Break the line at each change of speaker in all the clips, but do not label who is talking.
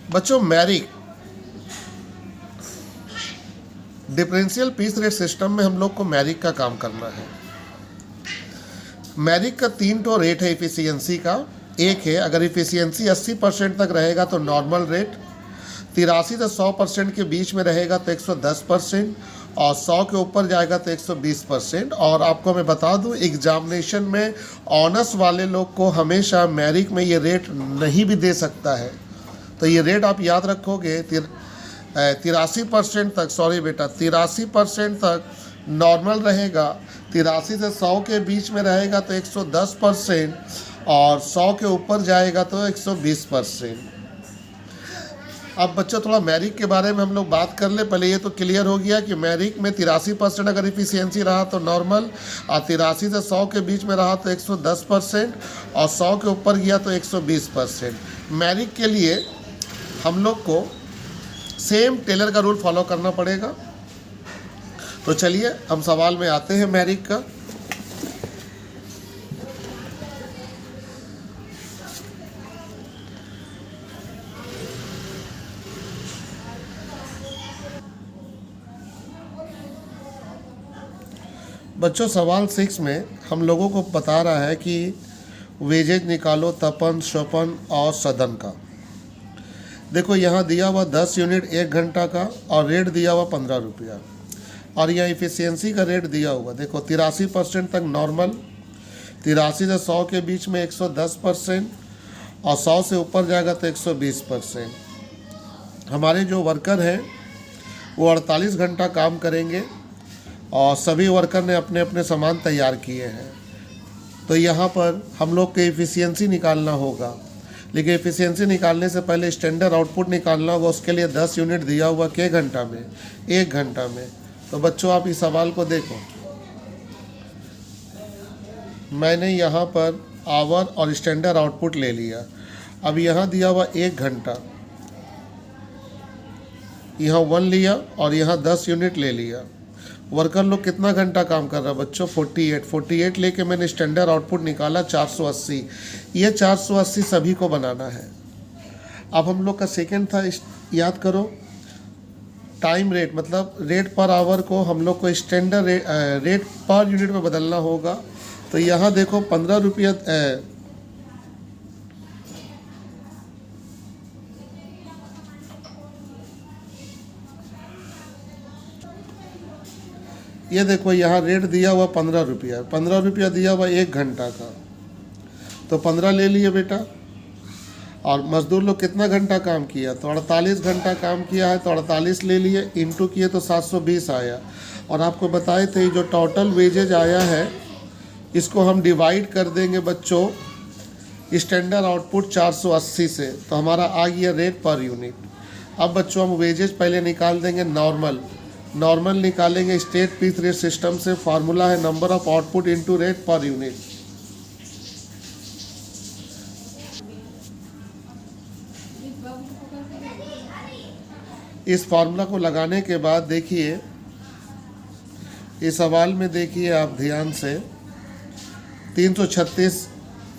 बच्चों Merrick differential piece rate system में हम लोग को मैरिक का काम करना है। मैरिक का 3 तो रेट है इफिशियंसी का। एक है अगर इफिशियंसी 80% तक रहेगा तो नॉर्मल रेट, 83 से 100% के बीच में रहेगा तो 110%, और 100 के ऊपर जाएगा तो 120%। और आपको मैं बता दूं एग्जामिनेशन में ऑनर्स वाले लोग को हमेशा मैरिक में ये रेट नहीं भी दे सकता है, तो ये रेट आप याद रखोगे। 83% तक, सॉरी बेटा 83% तक नॉर्मल रहेगा, 83 से 100 के बीच में रहेगा तो 110%, और 100 के ऊपर जाएगा तो 120%। अब बच्चों थोड़ा मैरिक के बारे में हम लोग बात कर ले। पहले ये तो क्लियर हो गया कि मैरिक में 83% अगर इफिशियंसी रहा तो नॉर्मल, और 83 से 100 के बीच में रहा तो 110%, और 100 के ऊपर गया तो 120%। मैरिक के लिए हम लोग को सेम टेलर का रूल फॉलो करना पड़ेगा। तो चलिए हम सवाल में आते हैं मैरिक का। बच्चों सवाल 6 में हम लोगों को बता रहा है कि वेजेज निकालो तपन, शोपन और सदन का। देखो यहाँ दिया हुआ 10 यूनिट 1 घंटा का, और रेट दिया हुआ 15 रुपया, और यहाँ इफिशियंसी का रेट दिया हुआ देखो 83% तक नॉर्मल, 83 से 100 के बीच में 110%, और 100 से ऊपर जाएगा तो 120%। हमारे जो वर्कर हैं वो 48 घंटा काम करेंगे, और सभी वर्कर ने अपने अपने सामान तैयार किए हैं। तो यहाँ पर हम लोग के इफ़िशियंसी निकालना होगा, लेकिन इफ़िशियंसी निकालने से पहले स्टैंडर्ड आउटपुट निकालना होगा। उसके लिए 10 यूनिट दिया हुआ के घंटा में, 1 घंटा में। तो बच्चों आप इस सवाल को देखो, मैंने यहाँ पर आवर और स्टैंडर्ड आउटपुट ले लिया। अब यहाँ दिया हुआ 1 घंटा, यहाँ 1 लिया, और यहाँ 10 यूनिट ले लिया। वर्कर लोग कितना घंटा काम कर रहा है बच्चों? 48 लेके मैंने स्टैंडर्ड आउटपुट निकाला 480। ये 480 सभी को बनाना है। अब हम लोग का सेकंड था, याद करो टाइम रेट, मतलब रेट पर आवर को हम लोग को स्टैंडर्ड रेट पर यूनिट में बदलना होगा। तो यहाँ देखो 15 रुपया, ये देखो यहाँ रेट दिया हुआ 15 रुपया, 15 रुपया दिया हुआ 1 घंटा का, तो 15 ले लिए बेटा। और मजदूर लोग कितना घंटा काम किया? तो 48 घंटा काम किया है, तो 48 ले लिए, इंटू किए तो 720 आया। और आपको बताए थे जो टोटल वेजेज आया है इसको हम डिवाइड कर देंगे बच्चों स्टैंडर्ड आउटपुट 480 से, तो हमारा आ गया रेट पर यूनिट। अब बच्चों हम वेजेज पहले निकाल देंगे नॉर्मल निकालेंगे स्टेट पीस रेट सिस्टम से। फार्मूला है number of output into rate per unit. इस फार्मूला को लगाने के बाद देखिए इस सवाल में, देखिए आप ध्यान से, 336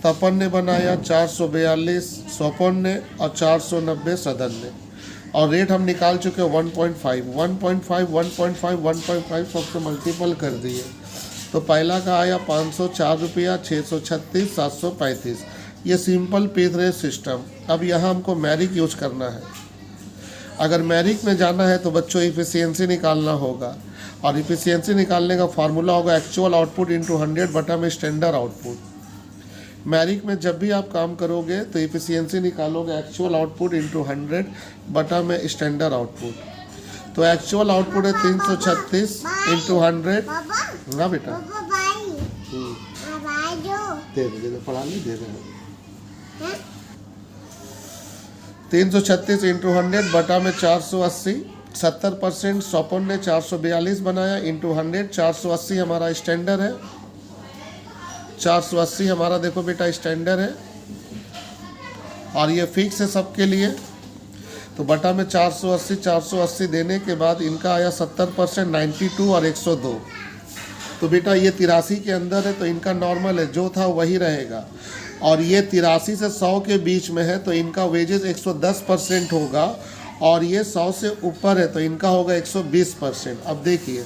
तपन ने बनाया, 442 स्वपन ने, और 490 सदन ने। और रेट हम निकाल चुके 1.5 सबसे मल्टीपल कर दिए। तो पहला का आया 504 रुपया, 636, 735। ये सिंपल पीस रेट सिस्टम। अब यहाँ हमको मैरिक यूज करना है। अगर मैरिक में जाना है तो बच्चों इफिशियंसी निकालना होगा, और इफिशियंसी निकालने का फार्मूला होगा एक्चुअल आउटपुट इंटू 100 बटा में स्टैंडर्ड आउटपुट। मैरिक में जब भी आप काम करोगे तो इफिशियंसी निकालोगे एक्चुअल आउटपुट इंटू 100 बटा में स्टैंडर्ड आउटपुट। तो एक्चुअल आउटपुट है 336 इंटू 100। हाँ बेटा दे दे पढ़ा ले, दे दे। 336 इंटू 100 बटा में 480, 70%। स्वपन ने 442 बनाया इंटू 100, 480 हमारा स्टैंडर्ड है। 480 हमारा देखो बेटा स्टैंडर्ड है, और ये फिक्स है सबके लिए। तो बटा में 480 देने के बाद इनका आया 70%, 92 और 102। तो बेटा ये 83 के अंदर है, तो इनका नॉर्मल है, जो था वही रहेगा। और ये 83 से 100 के बीच में है तो इनका वेजेस 110% होगा, और ये 100 से ऊपर है तो इनका होगा 120%। अब देखिए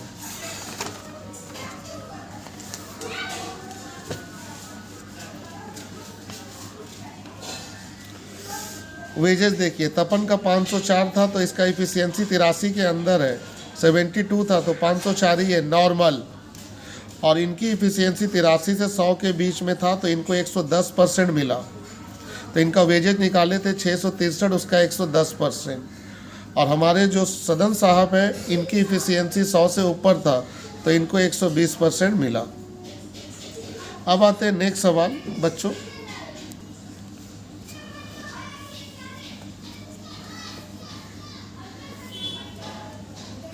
वेजेस, देखिए तपन का 504 था तो इसका इफिशियंसी 83 के अंदर है, 72 था तो 504 ही है नॉर्मल, और इनकी इफिशियंसी 83 से 100 के बीच में था तो इनको 110% मिला, तो इनका वेजेज निकाले थे 663, उसका 110%। और हमारे जो सदन साहब हैं इनकी इफिशियंसी 100 से ऊपर था तो इनको 120% मिला। अब आते हैं नेक्स्ट सवाल बच्चों।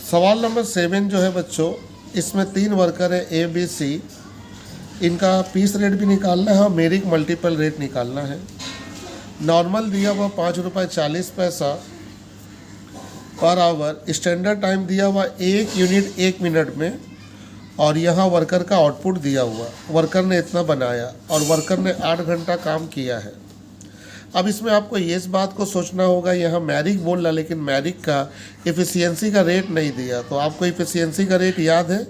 सवाल नंबर 7 जो है बच्चों, इसमें 3 वर्कर है ए बी सी, इनका पीस रेट भी निकालना है और मेरिक मल्टीपल रेट निकालना है। नॉर्मल दिया हुआ 5 रुपये 40 पैसा पर आवर, स्टैंडर्ड टाइम दिया हुआ 1 यूनिट 1 मिनट में, और यहाँ वर्कर का आउटपुट दिया हुआ, वर्कर ने इतना बनाया और वर्कर ने 8 घंटा काम किया है। अब इसमें आपको इस बात को सोचना होगा, यहाँ मैरिक बोल रहा लेकिन मैरिक का इफ़िशियंसी का रेट नहीं दिया, तो आपको इफ़िशियंसी का रेट याद है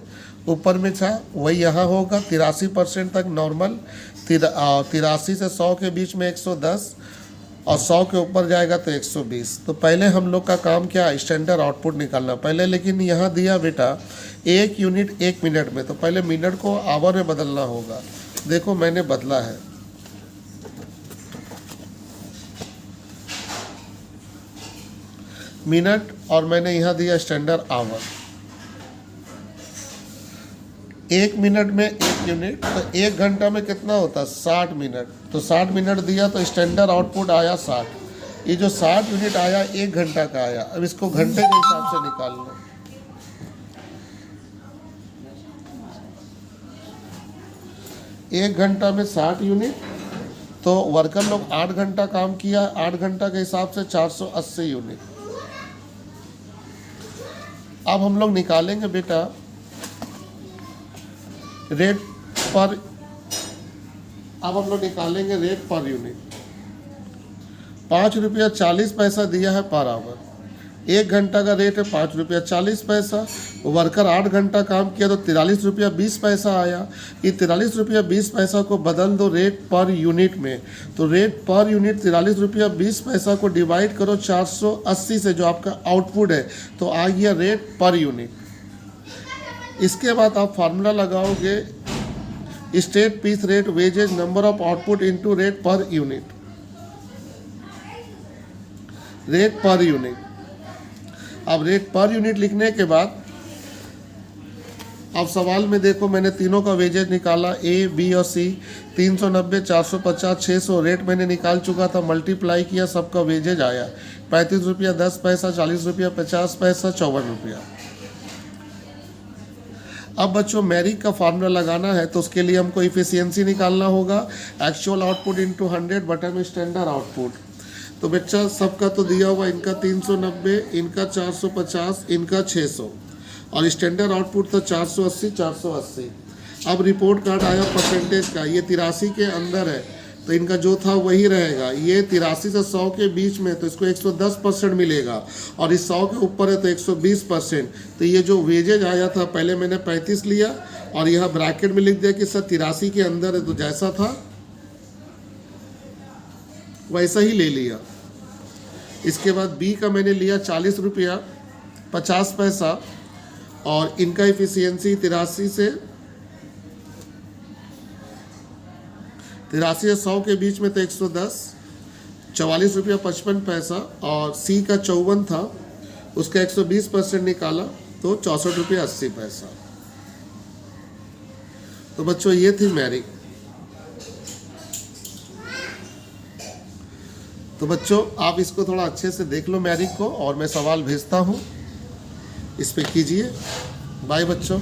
ऊपर में था, वही यहाँ होगा 83% तक नॉर्मल, 83 से 100 के बीच में 110, और 100 के ऊपर जाएगा तो 120। तो पहले हम लोग का काम क्या, स्टैंडर्ड आउटपुट निकालना पहले, लेकिन यहाँ दिया बेटा 1 यूनिट 1 मिनट में, तो पहले मिनट को आवर में बदलना होगा। देखो मैंने बदला है, मिनट, और मैंने यहाँ दिया स्टैंडर्ड आवर। 1 मिनट में 1 यूनिट, तो 1 घंटा में कितना होता है 60 मिनट, तो 60 मिनट दिया तो स्टैंडर्ड आउटपुट आया 60। ये जो 60 यूनिट आया 1 घंटा का आया, अब इसको घंटे के हिसाब से निकालना। एक घंटा में 60 यूनिट, तो वर्कर लोग 8 घंटा काम किया, 8 घंटा के हिसाब से 480 यूनिट। अब हम लोग निकालेंगे बेटा रेट पर, अब हम लोग निकालेंगे रेट पर यूनिट। 5 रुपया 40 पैसा दिया है पर आवर, 1 घंटा का रेट है 5 रुपया 40 पैसा, वर्कर 8 घंटा काम किया तो 43 रुपया 20 पैसा आया। ये 43 रुपया 20 पैसा को बदल दो रेट पर यूनिट में, तो रेट पर यूनिट 43 रुपया 20 पैसा को डिवाइड करो 480 से, जो आपका आउटपुट है, तो आ गया रेट पर यूनिट। इसके बाद आप फार्मूला लगाओगे straight piece rate wages number of output into rate per unit, rate per unit. अब रेट पर यूनिट लिखने के बाद अब सवाल में देखो मैंने तीनों का वेजेज निकाला, ए बी और सी, 390 450 600 रेट मैंने निकाल चुका था, मल्टीप्लाई किया, सबका वेजेज आया 35 रुपया 10 पैसा, 40 रुपया 50 पैसा, 54 रुपया। अब बच्चों मैरिक का फार्मूला लगाना है तो उसके लिए हमको इफिशियंसी निकालना होगा, एक्चुअल आउटपुट इंटू 100 बटा में स्टैंडर्ड आउटपुट। तो बच्चा सबका तो दिया हुआ, इनका 390, इनका 450, इनका 600, और स्टैंडर्ड आउटपुट था 480 480। अब रिपोर्ट कार्ड आया परसेंटेज का, ये 83 के अंदर है तो इनका जो था वही रहेगा, ये 83 से 100 के बीच में तो इसको 110% मिलेगा, और इस 100 के ऊपर है तो 120%। तो ये जो वेजेज आया था पहले मैंने 35 लिया और यहाँ ब्रैकेट में लिख दिया कि सर 83 के अंदर है, तो जैसा था वैसा ही ले लिया। इसके बाद बी का मैंने लिया 40 रुपया 50 पैसा, और इनका इफिशियंसी 83 से 100 के बीच में तो 110, 44 रुपया 55 पैसा, और सी का 54 था उसका 120% निकाला तो 64 रुपया 80 पैसा। तो बच्चों ये थी मैरिक। तो बच्चों आप इसको थोड़ा अच्छे से देख लो मैरिक को, और मैं सवाल भेजता हूँ, इस पे कीजिए। बाय बच्चों।